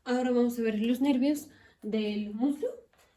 Ahora vamos a ver los nervios del muslo.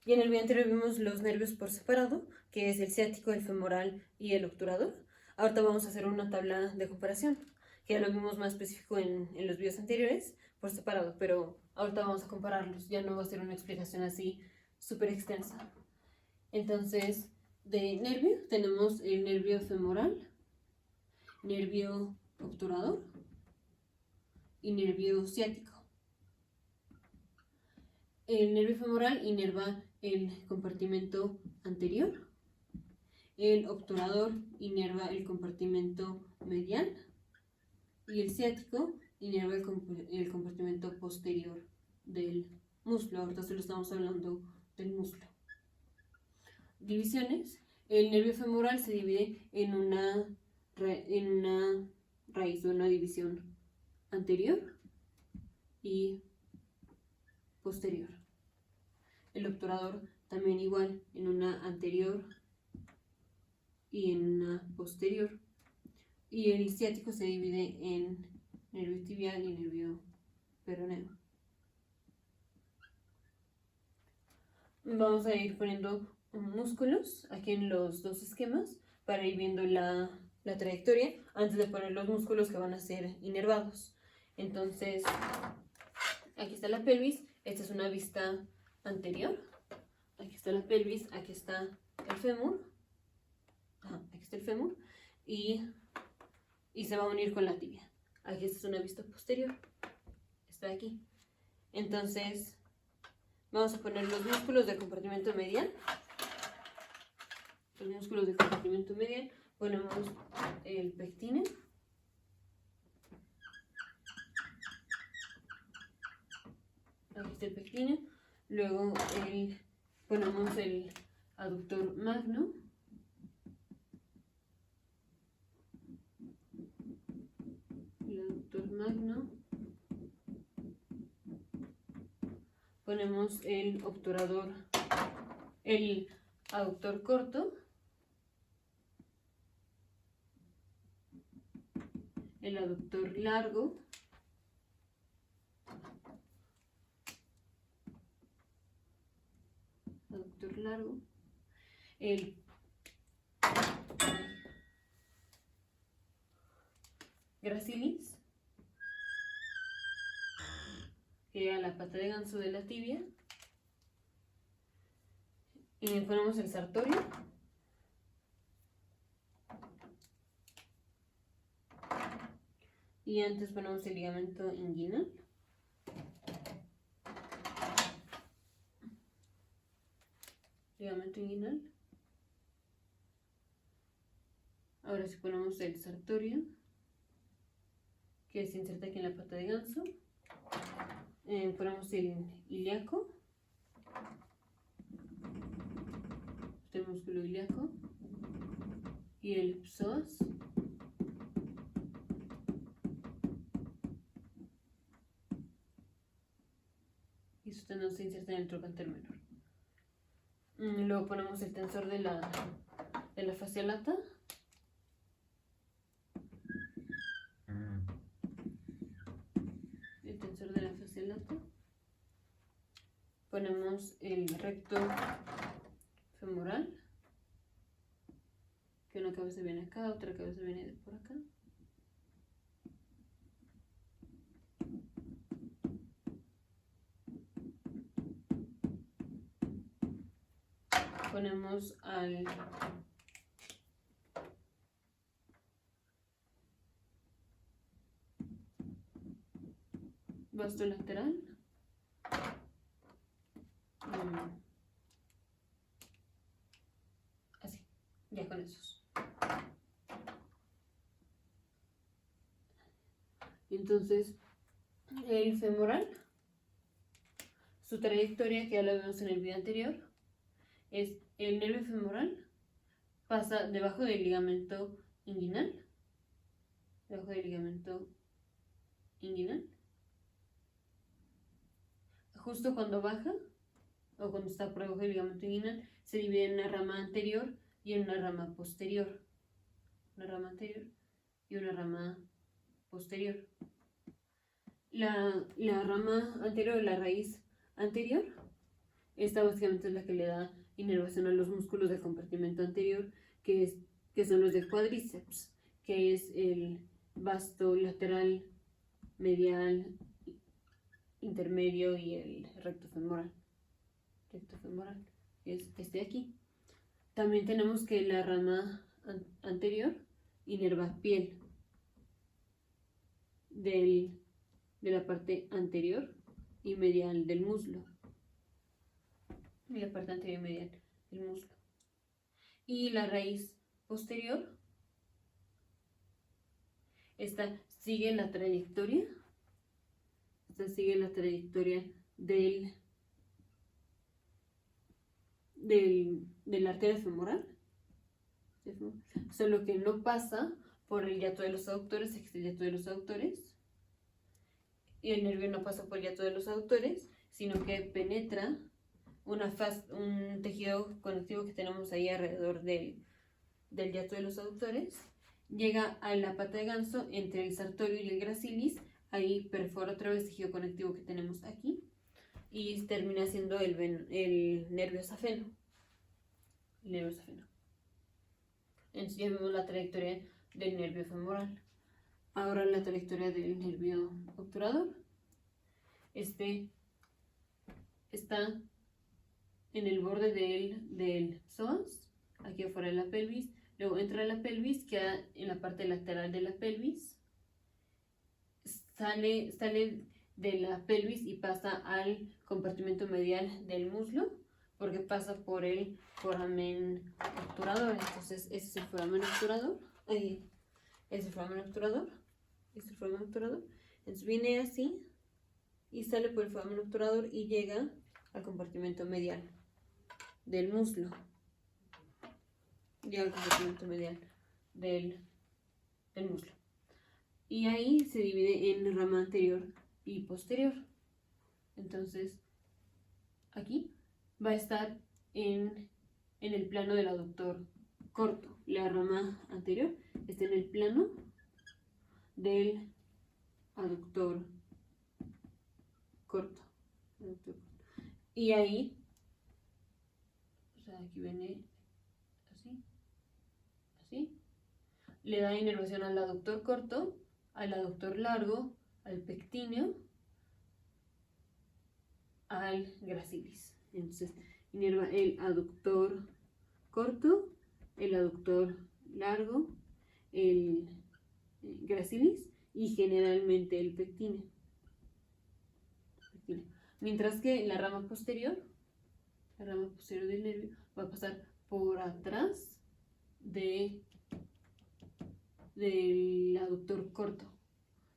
Y en el video anterior vimos los nervios por separado, que es el ciático, el femoral y el obturador. Ahorita vamos a hacer una tabla de comparación, que ya lo vimos más específico en los videos anteriores, por separado, pero ahorita vamos a compararlos. Ya no va a ser una explicación así súper extensa. Entonces, de nervio tenemos el nervio femoral, nervio obturador y nervio ciático. El nervio femoral inerva el compartimento anterior, el obturador inerva el compartimento medial y el ciático inerva el compartimento posterior del muslo. Ahorita solo estamos hablando del muslo. Divisiones. El nervio femoral se divide en una raíz o una división anterior y posterior. El obturador también igual, en una anterior y en una posterior. Y el ciático se divide en nervio tibial y nervio peroneo. Vamos a ir poniendo músculos aquí en los dos esquemas para ir viendo la trayectoria antes de poner los músculos que van a ser inervados. Entonces, aquí está la pelvis, esta es una vista anterior. Aquí está la pelvis, aquí está el fémur. Aquí está el fémur y se va a unir con la tibia. Aquí esta es una vista posterior. Está aquí. Entonces, vamos a poner los músculos del compartimento medial. Los músculos del compartimento medial. Ponemos el pectíneo. Aquí está el pectíneo. Luego ponemos el aductor magno. El aductor magno. Ponemos el obturador, el aductor corto, el aductor largo, el gracilis, que era la pata de ganso de la tibia, y ponemos el sartorio, y antes ponemos el ligamento inguinal, Ahora sí ponemos el sartorio, que se inserta aquí en la pata de ganso. Ponemos el ilíaco, este músculo ilíaco, y el psoas. Y su tendón se inserta en el trocánter menor. Luego ponemos el tensor de la fascia lata. El tensor de la fascia lata. Ponemos el recto femoral, que una cabeza viene acá, otra cabeza viene por acá. Ponemos al vasto lateral. Así, ya con esos. Entonces, el femoral, su trayectoria, que ya lo vimos en el video anterior, es el nervio femoral, pasa debajo del ligamento inguinal, justo cuando baja, o cuando está por debajo del ligamento inguinal, se divide en una rama anterior y en una rama posterior. Una rama anterior y una rama posterior. La rama anterior, la raíz anterior, esta básicamente es la que le da inervación a los músculos del compartimento anterior, que son los del cuádriceps, que es el vasto lateral, medial, intermedio y el recto femoral. Recto femoral es este de aquí. También tenemos que la rama anterior inerva piel de la parte anterior y medial del muslo. Y la parte anterior y medial del muslo. Y la raíz posterior, esta sigue la trayectoria. Esta sigue la trayectoria de la arteria femoral. Solo que no pasa por el hiato de los aductores, el hiato de los aductores. Y el nervio no pasa por el hiato de los aductores, sino que penetra un tejido conectivo que tenemos ahí alrededor del hiato de los aductores, llega a la pata de ganso entre el sartorio y el gracilis, ahí perfora otra vez el tejido conectivo que tenemos aquí y termina siendo el nervio safeno. Entonces ya vemos la trayectoria del nervio femoral. Ahora la trayectoria del nervio obturador. Este está en el borde del psoas, aquí afuera de la pelvis. Luego entra a la pelvis, queda en la parte lateral de la pelvis. Sale de la pelvis y pasa al compartimento medial del muslo, porque pasa por el foramen obturador. Entonces, ese es el foramen obturador. Ahí es el foramen obturador. Entonces viene así y sale por el foramen obturador y llega al compartimento medial del muslo. Llega al compartimento medial del muslo. Y ahí se divide en rama anterior y posterior. Entonces, aquí va a estar en el plano del aductor corto. La rama anterior está en el plano del aductor corto. Y ahí, o sea, aquí viene así, le da inervación al aductor corto, al aductor largo, al pectíneo, al gracilis. Entonces, inerva el aductor corto, el aductor largo, el gracilis y generalmente el pectíneo. Mientras que la rama posterior del nervio va a pasar por atrás del aductor corto,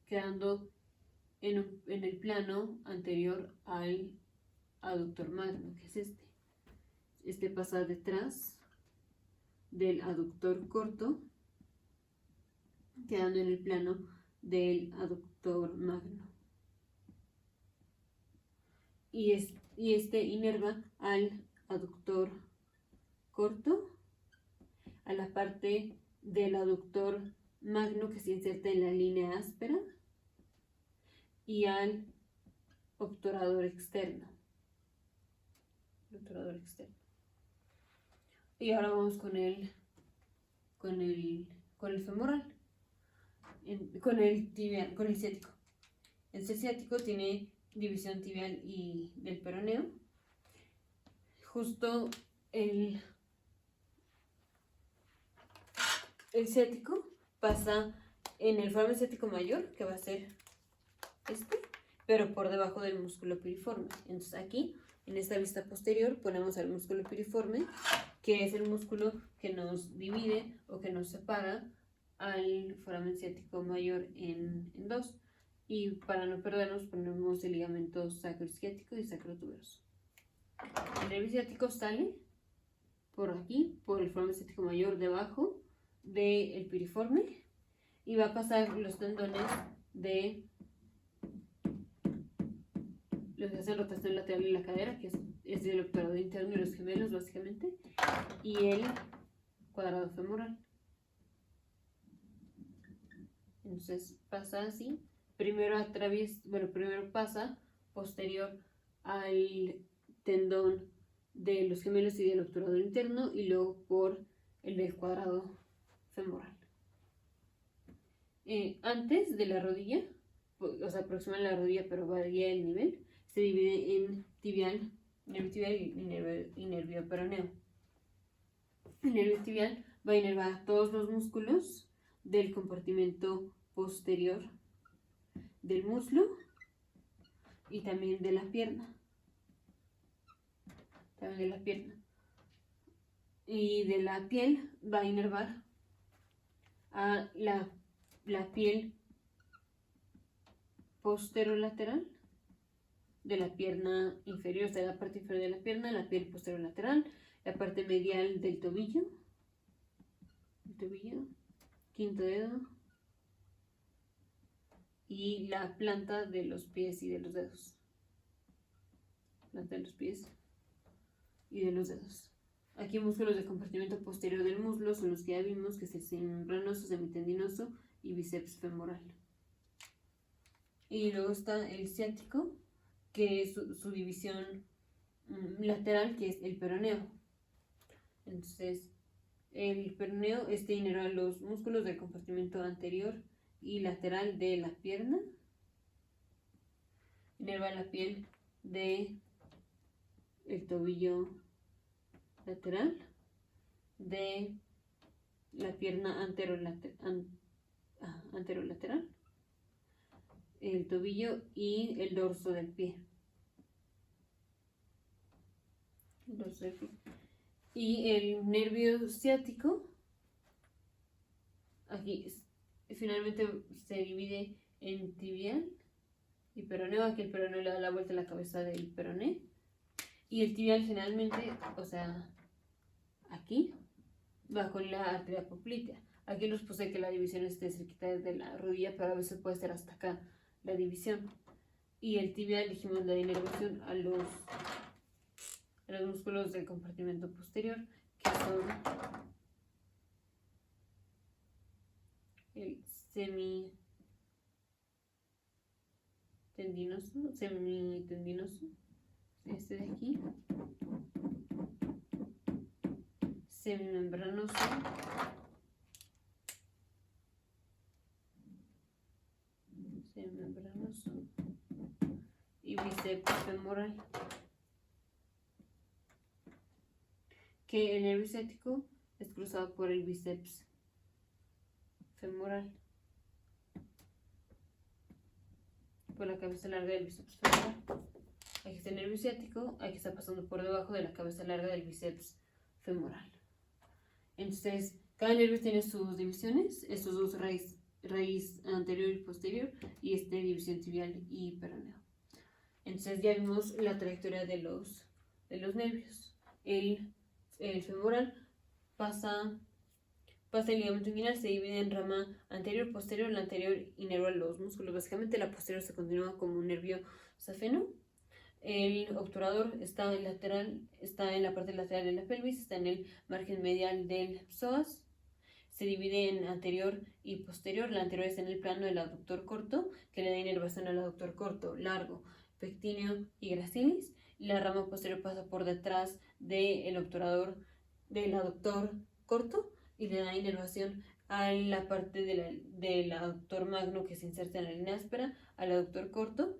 quedando en el plano anterior al aductor magno, que es este. Este pasa detrás del aductor corto, quedando en el plano del aductor magno. Y este inerva al aductor corto, a la parte del aductor magno que se inserta en la línea áspera y al obturador externo. Y ahora vamos con el femoral, con el tibial, con el ciático. El ciático tiene división tibial y del peroneo. Justo el ciático pasa en el foramen ciático mayor, que va a ser este, pero por debajo del músculo piriforme. Entonces aquí, en esta vista posterior, ponemos al músculo piriforme, que es el músculo que nos divide o que nos separa al foramen ciático mayor en dos. Y para no perdernos, ponemos el ligamento sacroisquiático y sacrotuberoso. El nervio ciático sale por aquí, por el foramen ciático mayor debajo del piriforme, y va a pasar los tendones de los que hacen rotación lateral en la cadera, que es el obturador interno y los gemelos básicamente, y el cuadrado femoral. Entonces pasa así primero pasa posterior al tendón de los gemelos y del obturador interno y luego por el del cuadrado femoral. Antes de la rodilla, o sea, aproxima la rodilla pero varía el nivel, se divide en tibial, nervio tibial y nervio peroneo. El nervio tibial va a inervar todos los músculos del compartimento posterior del muslo y también de la pierna. Y de la piel va a inervar a la piel posterolateral de la pierna inferior, o sea, la parte inferior de la pierna, la piel posterolateral, la parte medial del tobillo, quinto dedo, y la planta de los pies y de los dedos. Planta de los pies y de los dedos. Aquí músculos del compartimento posterior del muslo son los que ya vimos, que es el semimembranoso, semitendinoso y bíceps femoral. Y luego está el ciático, que es su división lateral, que es el peroneo. Entonces, el peroneo inerva los músculos del compartimento anterior y lateral de la pierna, inerva la piel de el tobillo lateral, de la pierna anterolateral, el tobillo y el dorso del pie. Y el nervio ciático, aquí finalmente se divide en tibial y peroneo. Aquí el peroneo le da la vuelta a la cabeza del peroné. Y el tibial generalmente, o sea, aquí va con la arteria poplitea. Aquí los puse que la división esté cerquita de la rodilla, pero a veces puede ser hasta acá la división. Y el tibial dijimos la inervación a los músculos del compartimento posterior, que son el semitendinoso, este de aquí, semimembranoso, y bíceps femoral. Que el nervio ciático es cruzado por el bíceps femoral, por la cabeza larga del bíceps femoral. Aquí está el nervio ciático, aquí está pasando por debajo de la cabeza larga del bíceps femoral. Entonces, cada nervio tiene sus divisiones, estos dos raíz anterior y posterior, y división tibial y peroneo. Entonces ya vimos la trayectoria de los nervios. El femoral pasa el ligamento inguinal, se divide en rama anterior, posterior. La anterior inerva los músculos, básicamente. La posterior se continúa como un nervio safeno. El obturador está en la parte lateral de la pelvis, está en el margen medial del psoas. Se divide en anterior y posterior. La anterior está en el plano del aductor corto, que le da inervación al aductor corto, largo, pectíneo y gracilis. La rama posterior pasa por detrás del obturador del aductor corto y le da inervación a la parte del aductor magno que se inserta en la línea áspera, al aductor corto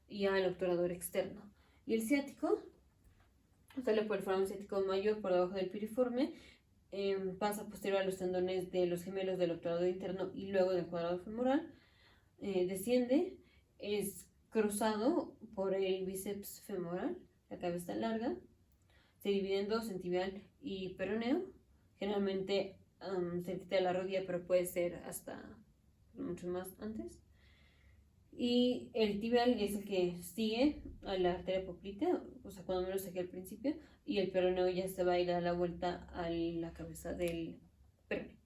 y al obturador externo. Y el ciático sale por el foramen ciático mayor por debajo del piriforme, pasa posterior a los tendones de los gemelos del obturador interno y luego del cuadrado femoral, desciende, es cruzado por el bíceps femoral, la cabeza larga, se divide en dos, en tibial y peroneo, generalmente cerquita de la rodilla, pero puede ser hasta mucho más antes. Y el tibial es el que sigue a la arteria poplitea, o sea, cuando menos aquí al principio, y el peroneo ya se va a ir a la vuelta a la cabeza del peroneo.